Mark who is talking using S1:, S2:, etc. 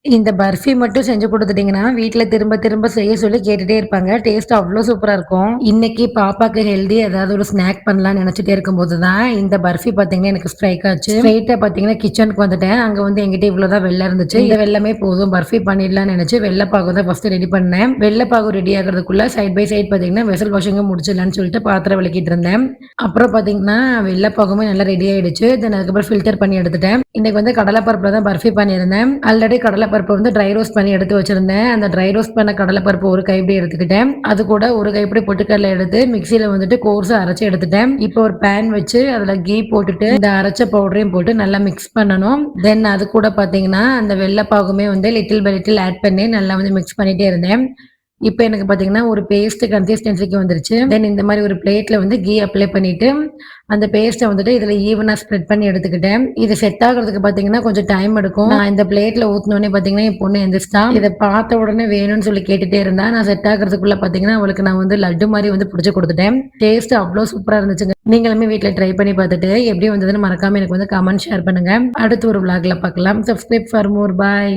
S1: இந்த பர்ஃபி மட்டும் செஞ்சு குடுத்துட்டீங்கன்னா, வீட்ல திரும்ப திரும்ப செய்ய சொல்லி கேட்டுட்டே இருப்பாங்க. டேஸ்ட் அவ்ளோ சூப்பரா இருக்கும். இன்னைக்கு பாப்பாக்கு ஹெல்தி ஏதாவது ஒரு ஸ்நாக் பண்ணலாம்னு நெனச்சுட்டே இருக்கும்போது தான், இந்த பர்ஃபி பார்த்தீங்கன்னா எனக்கு ஸ்ட்ரைக் ஆச்சு. ஸ்ட்ரெயிட்டா பார்த்தீங்கன்னா கிச்சனுக்கு வந்துட்டேன். அங்க வந்து என்கிட்ட இவ்ளோ தான் வெல்லம் இருந்துச்சு. இந்த வெல்லமே போதும் பர்ஃபி பண்ணிடலாம்னு நெனச்சு வெள்ள பாகு தான் ஃபர்ஸ்ட் ரெடி பண்ணேன். வெள்ள பாகு ரெடி ஆகுறதுக்குள்ள சைட் பை சைட் பார்த்தீங்கன்னா, வெசல் வாஷிங்கும் முடிச்சிடலாம்னு சொல்லிட்டு பாத்திரம் வெளக்கிட்டு இருந்தேன். அப்புறம் பார்த்தீங்கன்னா, வெள்ள பாகுமே நல்லா ரெடி ஆயிடுச்சு. தென் அதுக்கப்புறம் ஃபில்டர் பண்ணி எடுத்துட்டேன். இன்னைக்கு வந்து கடலை பருப்புல தான் பர்ஃபி பண்ணியிருந்தேன். ஆல்ரெடி கடலை பருப்பு வந்து ட்ரை ரோஸ்ட் பண்ணி எடுத்து வச்சிருந்தேன். அந்த ட்ரை ரோஸ்ட் பண்ண கடலை பருப்பு ஒரு கைப்பிடி எடுத்துக்கிட்டேன். அது கூட ஒரு கைப்பிடி பொட்டுக்கடலை எடுத்து மிக்ஸியில வந்துட்டு கோர்ஸா அரைச்சு எடுத்துட்டேன். இப்போ ஒரு பேன் வச்சு அதுல கீ போட்டுட்டு இந்த அரைச்ச பவுடரையும் போட்டு நல்லா மிக்ஸ் பண்ணணும். தென் அது கூட பார்த்தீங்கன்னா, அந்த வெள்ள பாகுமே வந்து லிட்டில் பை லிட்டில் ஆட் பண்ணி நல்லா வந்து மிக்ஸ் பண்ணிட்டே இருந்தேன். இப்ப எனக்கு பார்த்தீங்கன்னா, ஒரு பேஸ்ட் கன்சிஸ்டன்சிக்கு வந்துருச்சு. தென் இந்த மாரி ஒரு பிளேட்ல வந்து கீ அப்ளை பண்ணிட்டு, அந்த பேஸ்ட்ட வந்துட்டு இதுல ஈவனா ஸ்ப்ரெட் பண்ணி எடுத்துக்கிட்டேன். இது செட் ஆகுறதுக்கு பார்த்தீங்கன்னா, கொஞ்சம் டைம் எடுக்கும். நான் இந்த பிளேட்ல ஊத்துனோனே பார்த்தீங்கன்னா, என் பொண்ணு எந்திரிச்சிட்டா. இத பார்த்த உடனே வேணும்னு சொல்லி கேட்டுட்டே இருந்தா. நான் செட் ஆகுறதுக்குள்ள பார்த்தீங்கன்னா, அவளுக்கு நான் வந்து லட்டு மாரி வந்து புடிச்சு குடுத்துட்டேன். டேஸ்ட் அவ்ளோ சூப்பரா இருந்துச்சுங்க. நீங்களுமே வீட்ல ட்ரை பண்ணி பார்த்துட்டு, எப்படி வந்ததுன்னு மறக்காம எனக்கு வந்து கமெண்ட் ஷேர் பண்ணுங்க. அடுத்து ஒரு விளாக்ல பார்க்கலாம். Subscribe for more. பாய்.